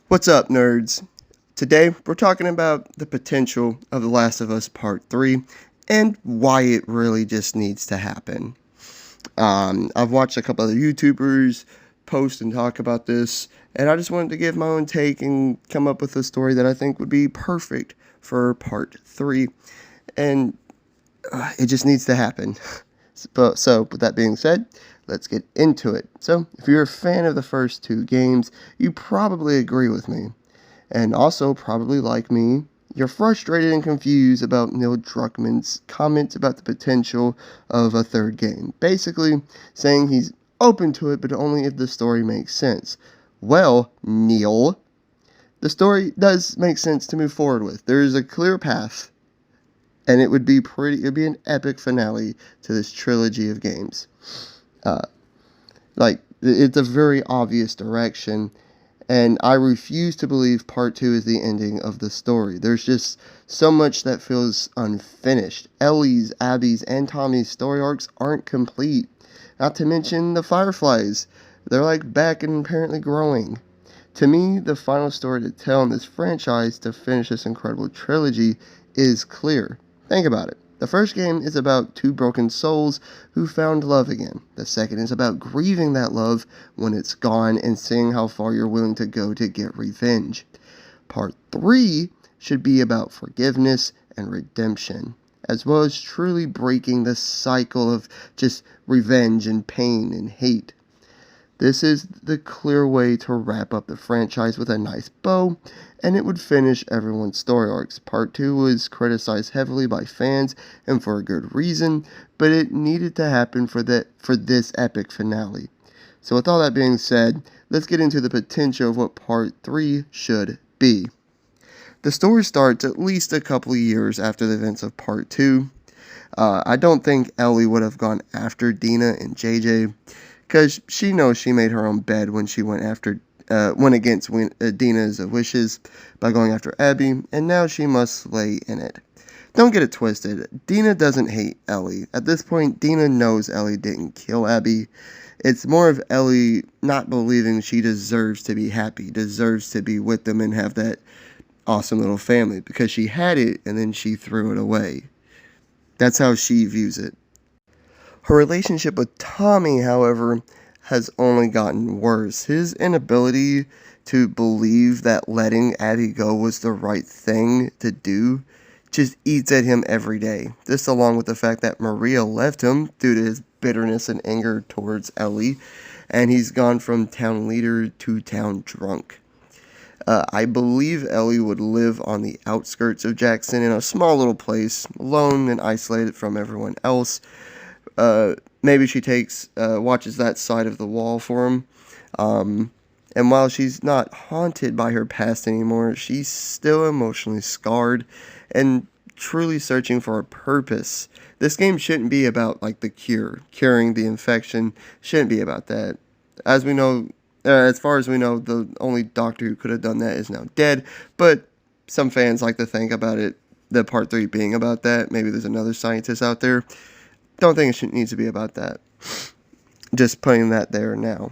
What's up, nerds? Today, we're talking about the potential of The Last of Us Part 3 and why it really just needs to happen. I've watched a couple other YouTubers post and talk about this, and I just wanted to give my own take and come up with a story that I think would be perfect for Part 3, and it just needs to happen. So, with that being said, let's get into it. So, if you're a fan of the first two games, you probably agree with me. And also, probably like me, you're frustrated and confused about Neil Druckmann's comments about the potential of a third game. Basically, saying he's open to it, but only if the story makes sense. Well, Neil, the story does make sense to move forward with. There is a clear path, and it'd be an epic finale to this trilogy of games. Uh, it's a very obvious direction, and I refuse to believe part two is the ending of the story. There's just so much that feels unfinished. Ellie's, Abby's, and Tommy's story arcs aren't complete. Not to mention the Fireflies. They're like back and apparently growing. To me, the final story to tell in this franchise to finish this incredible trilogy is clear. Think about it. The first game is about two broken souls who found love again. The second is about grieving that love when it's gone and seeing how far you're willing to go to get revenge. Part 3 should be about forgiveness and redemption, as well as truly breaking the cycle of just revenge and pain and hate. This is the clear way to wrap up the franchise with a nice bow, and it would finish everyone's story arcs. Part 2 was criticized heavily by fans, and for a good reason, but it needed to happen for this epic finale. So with all that being said, let's get into the potential of what Part 3 should be. The story starts at least a couple of years after the events of Part 2. I don't think Ellie would have gone after Dina and JJ, because she knows she made her own bed when she went against Dina's wishes by going after Abby, and now she must lay in it. Don't get it twisted. Dina doesn't hate Ellie. At this point, Dina knows Ellie didn't kill Abby. It's more of Ellie not believing she deserves to be happy, deserves to be with them and have that awesome little family, because she had it and then she threw it away. That's how she views it. Her relationship with Tommy, however, has only gotten worse. His inability to believe that letting Abby go was the right thing to do just eats at him every day. This, along with the fact that Maria left him due to his bitterness and anger towards Ellie, and he's gone from town leader to town drunk. I believe Ellie would live on the outskirts of Jackson in a small little place, alone and isolated from everyone else. Maybe she watches that side of the wall for him. And while she's not haunted by her past anymore, she's still emotionally scarred and truly searching for a purpose. This game shouldn't be about like the curing the infection. Shouldn't be about that. As we know, as far as we know, the only doctor who could have done that is now dead. But some fans like to think about it, the part 3 being about that. Maybe there's another scientist out there. Don't think it needs to be about that. Just putting that there now.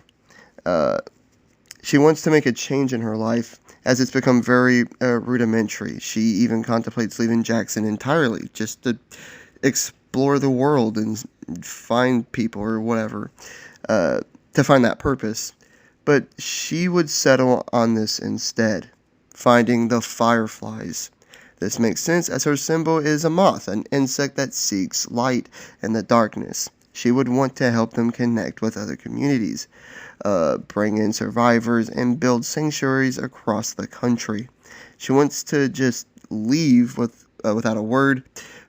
She wants to make a change in her life as it's become very rudimentary. She even contemplates leaving Jackson entirely just to explore the world and find people or whatever, to find that purpose. But she would settle on this instead, finding the Fireflies. This makes sense as her symbol is a moth, an insect that seeks light in the darkness. She would want to help them connect with other communities, bring in survivors, and build sanctuaries across the country. She wants to just leave without a word,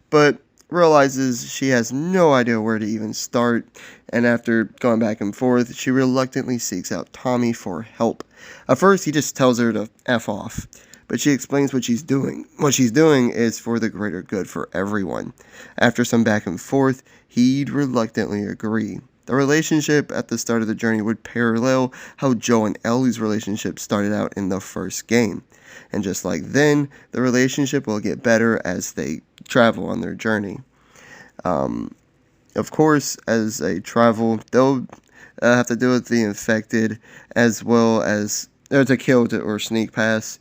but realizes she has no idea where to even start, and after going back and forth, she reluctantly seeks out Tommy for help. At first, he just tells her to F off, but she explains what she's doing. What she's doing is for the greater good for everyone. After some back and forth, he'd reluctantly agree. The relationship at the start of the journey would parallel how Joe and Ellie's relationship started out in the first game. And just like then, the relationship will get better as they travel on their journey. Of course, as they travel, they'll have to deal with the infected as well as or to kill or sneak past,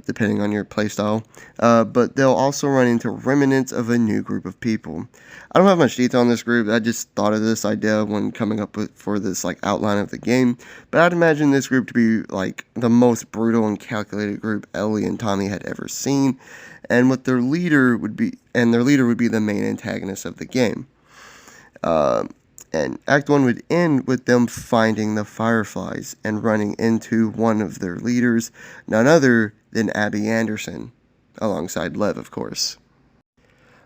depending on your playstyle. But they'll also run into remnants of a new group of people. I don't have much detail on this group. I just thought of this idea when coming up with for this like outline of the game. But I'd imagine this group to be like the most brutal and calculated group Ellie and Tommy had ever seen, and their leader would be the main antagonist of the game. And Act 1 would end with them finding the Fireflies and running into one of their leaders, none other than Abby Anderson, alongside Lev, of course.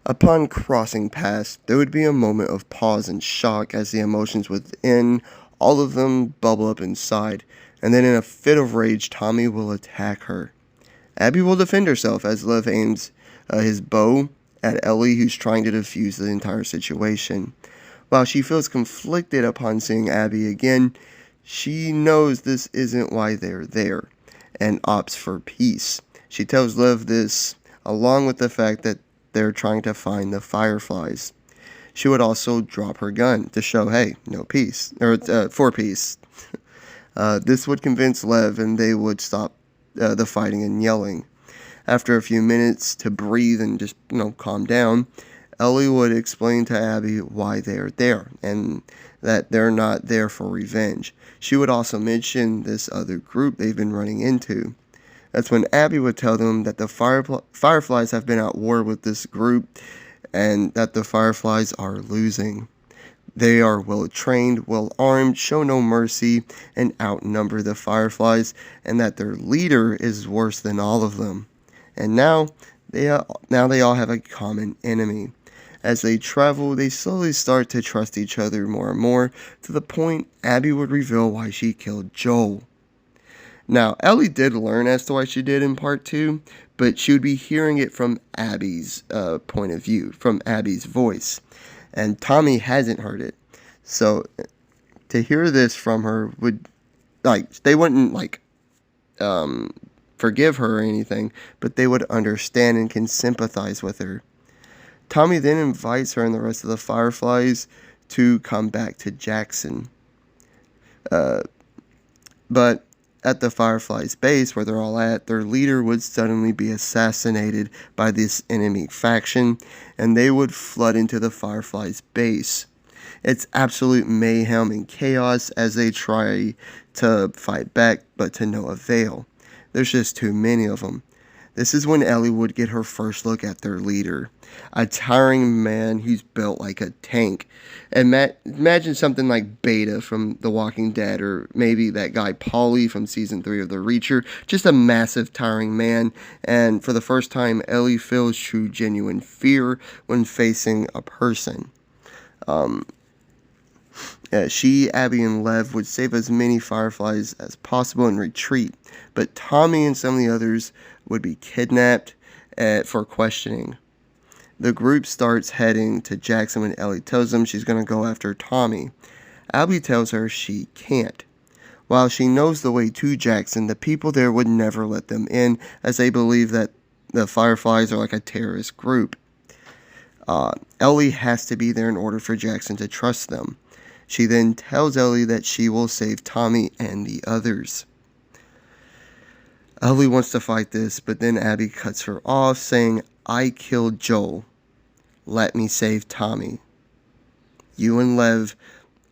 Upon crossing past, there would be a moment of pause and shock as the emotions within all of them bubble up inside, and then in a fit of rage, Tommy will attack her. Abby will defend herself as Lev aims his bow at Ellie, who's trying to defuse the entire situation. While she feels conflicted upon seeing Abby again, she knows this isn't why they're there, and opts for peace. She tells Lev this, along with the fact that they're trying to find the Fireflies. She would also drop her gun to show, hey, no peace, or for peace. This would convince Lev, and they would stop the fighting and yelling. After a few minutes to breathe and just, calm down, Ellie would explain to Abby why they're there and that they're not there for revenge. She would also mention this other group they've been running into. That's when Abby would tell them that the Fireflies have been at war with this group and that the Fireflies are losing. They are well trained, well armed, show no mercy, and outnumber the Fireflies, and that their leader is worse than all of them. And now they all have a common enemy. As they travel, they slowly start to trust each other more and more, to the point Abby would reveal why she killed Joel. Now, Ellie did learn as to why she did in part 2, but she would be hearing it from Abby's point of view, from Abby's voice. And Tommy hasn't heard it. So, to hear this from her would, they wouldn't, forgive her or anything, but they would understand and can sympathize with her. Tommy then invites her and the rest of the Fireflies to come back to Jackson. But at the Fireflies' base, where they're all at, their leader would suddenly be assassinated by this enemy faction, and they would flood into the Fireflies' base. It's absolute mayhem and chaos as they try to fight back, but to no avail. There's just too many of them. This is when Ellie would get her first look at their leader, a towering man who's built like a tank. Imagine something like Beta from The Walking Dead, or maybe that guy Paulie from Season 3 of The Reacher, just a massive towering man, and for the first time, Ellie feels true genuine fear when facing a person. She, Abby, and Lev would save as many Fireflies as possible and retreat, but Tommy and some of the others would be kidnapped for questioning. The group starts heading to Jackson when Ellie tells them she's going to go after Tommy. Abby tells her she can't. While she knows the way to Jackson, the people there would never let them in, as they believe that the Fireflies are like a terrorist group. Ellie has to be there in order for Jackson to trust them. She then tells Ellie that she will save Tommy and the others. Ellie wants to fight this, but then Abby cuts her off, saying, "I killed Joel. Let me save Tommy. You and Lev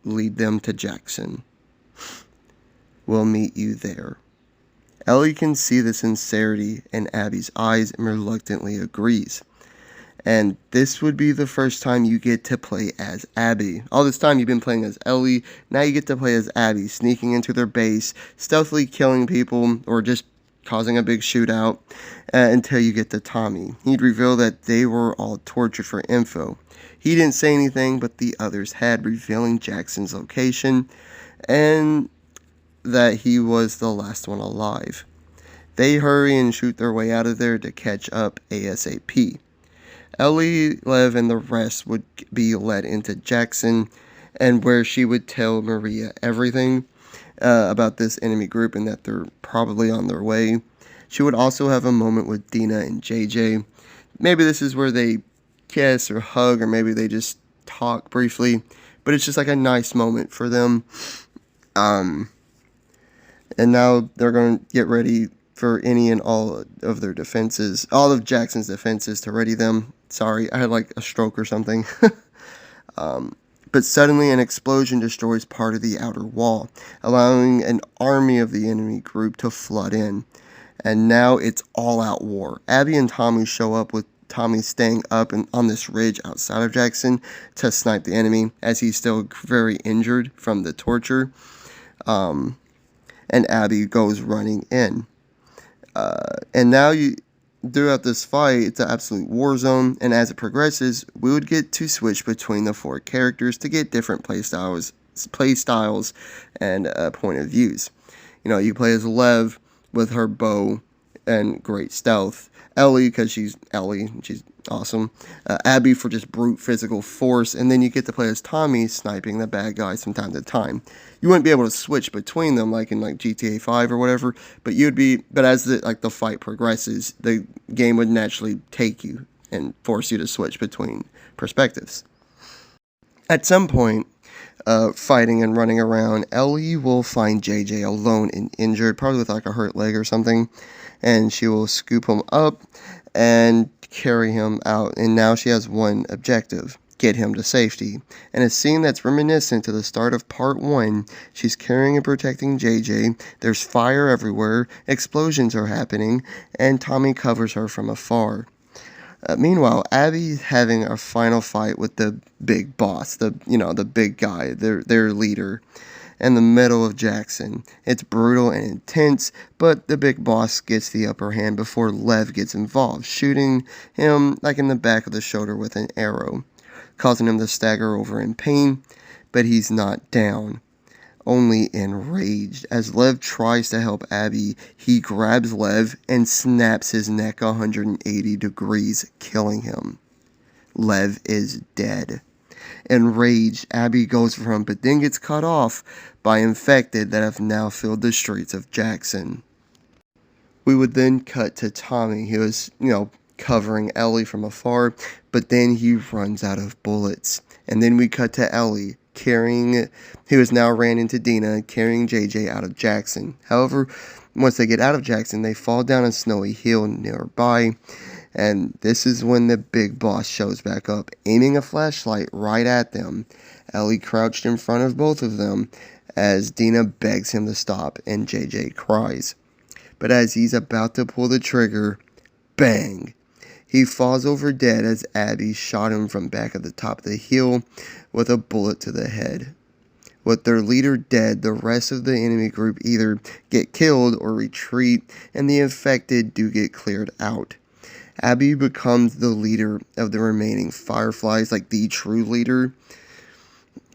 lead them to Jackson. We'll meet you there." Ellie can see the sincerity in Abby's eyes and reluctantly agrees. And this would be the first time you get to play as Abby. All this time you've been playing as Ellie, now you get to play as Abby, sneaking into their base, stealthily killing people, or just causing a big shootout, until you get to Tommy. He'd reveal that they were all tortured for info. He didn't say anything, but the others had, revealing Jackson's location, and that he was the last one alive. They hurry and shoot their way out of there to catch up ASAP. Ellie, Lev, and the rest would be led into Jackson, and where she would tell Maria everything about this enemy group and that they're probably on their way. She would also have a moment with Dina and JJ. Maybe this is where they kiss or hug, or maybe they just talk briefly, but it's just like a nice moment for them. And now they're going to get ready for any and all of their defenses, all of Jackson's defenses, to ready them. Sorry, I had like a stroke or something. But suddenly an explosion destroys part of the outer wall, allowing an army of the enemy group to flood in. And now it's all-out war. Abby and Tommy show up, with Tommy staying up and on this ridge outside of Jackson to snipe the enemy, as he's still very injured from the torture. And Abby goes running in. And now throughout this fight, it's an absolute war zone, and as it progresses, we would get to switch between the 4 characters to get different play styles and point of views. You know, you play as Lev with her bow and great stealth. Ellie, because she's Ellie, she's awesome. Abby for just brute physical force, and then you get to play as Tommy, sniping the bad guys from time to time. You wouldn't be able to switch between them like in like GTA 5 or whatever, but you'd be. But as the fight progresses, the game would naturally take you and force you to switch between perspectives. At some point, fighting and running around, Ellie will find JJ alone and injured, probably with like a hurt leg or something, and she will scoop him up and carry him out. And now she has one objective: get him to safety. In a scene that's reminiscent to the start of part 1, she's carrying and protecting JJ. There's fire everywhere, explosions are happening, and Tommy covers her from afar. Meanwhile, Abby's having a final fight with the big boss, the big guy, their leader, in the middle of Jackson. It's brutal and intense, but the big boss gets the upper hand before Lev gets involved, shooting him like in the back of the shoulder with an arrow, causing him to stagger over in pain, but he's not down, only enraged. As Lev tries to help Abby, he grabs Lev and snaps his neck 180 degrees, killing him. Lev is dead. Enraged, Abby goes for him, but then gets cut off by infected that have now filled the streets of Jackson. We would then cut to Tommy, who is, covering Ellie from afar, but then he runs out of bullets. And then we cut to Ellie, who has now ran into Dina, carrying JJ out of Jackson. However, once they get out of Jackson, they fall down a snowy hill nearby, and this is when the big boss shows back up, aiming a flashlight right at them. Ellie crouched in front of both of them as Dina begs him to stop, and JJ cries. But as he's about to pull the trigger, bang! He falls over dead as Abby shot him from back at the top of the hill with a bullet to the head. With their leader dead, the rest of the enemy group either get killed or retreat, and the infected do get cleared out. Abby becomes the leader of the remaining Fireflies, like the true leader.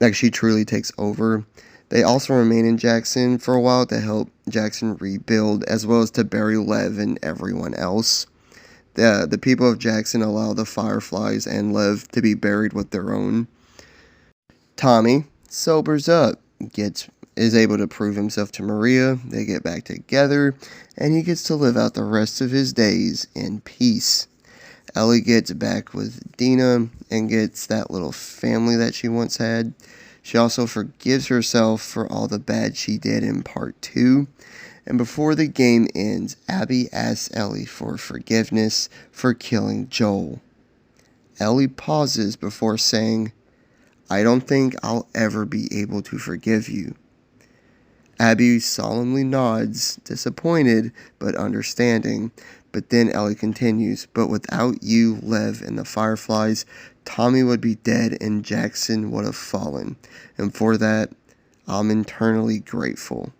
Like, she truly takes over. They also remain in Jackson for a while to help Jackson rebuild, as well as to bury Lev and everyone else. The people of Jackson allow the Fireflies and Lev to be buried with their own. Tommy sobers up, is able to prove himself to Maria. They get back together, and he gets to live out the rest of his days in peace. Ellie gets back with Dina and gets that little family that she once had. She also forgives herself for all the bad she did in part 2. And before the game ends, Abby asks Ellie for forgiveness for killing Joel. Ellie pauses before saying, "I don't think I'll ever be able to forgive you." Abby solemnly nods, disappointed but understanding. But then Ellie continues, "But without you, Lev, and the Fireflies, Tommy would be dead and Jackson would have fallen. And for that, I'm eternally grateful."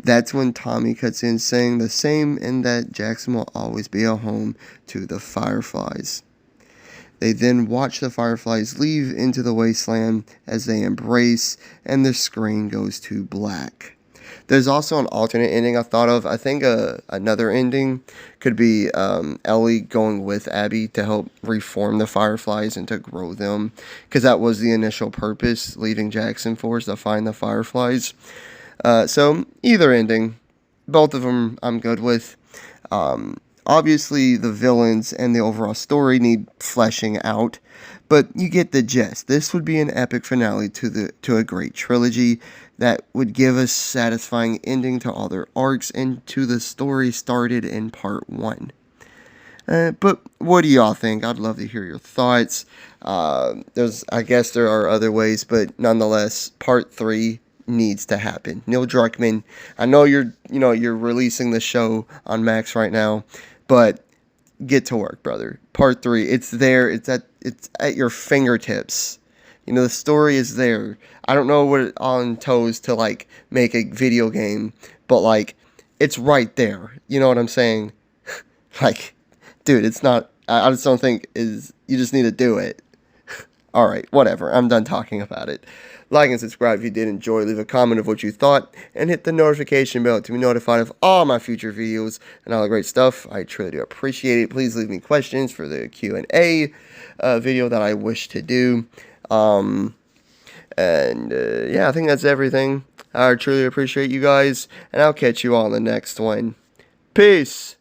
That's when Tommy cuts in, saying the same, and that Jackson will always be a home to the Fireflies. They then watch the Fireflies leave into the wasteland as they embrace, and the screen goes to black. There's also an alternate ending I thought of. I think another ending could be Ellie going with Abby to help reform the Fireflies and to grow them, because that was the initial purpose, leaving Jackson Force to find the Fireflies. So either ending, both of them I'm good with. Obviously, the villains and the overall story need fleshing out, but you get the gist. This would be an epic finale to a great trilogy that would give us satisfying ending to all their arcs and to the story started in part 1. But what do y'all think? I'd love to hear your thoughts. I guess there are other ways, but nonetheless, part 3 needs to happen. Neil Druckmann, I know you're releasing the show on Max right now, but get to work, brother. Part 3, it's there. It's at your fingertips. The story is there. I don't know what it on toes to like make a video game, but like it's right there. You know what I'm saying? Like, dude, it's not. I just don't think is. You just need to do it. All right, whatever. I'm done talking about it. Like and subscribe if you did enjoy. Leave a comment of what you thought, and hit the notification bell to be notified of all my future videos and all the great stuff. I truly do appreciate it. Please leave me questions for the Q&A video that I wish to do. Yeah, I think that's everything. I truly appreciate you guys, and I'll catch you all in the next one. Peace.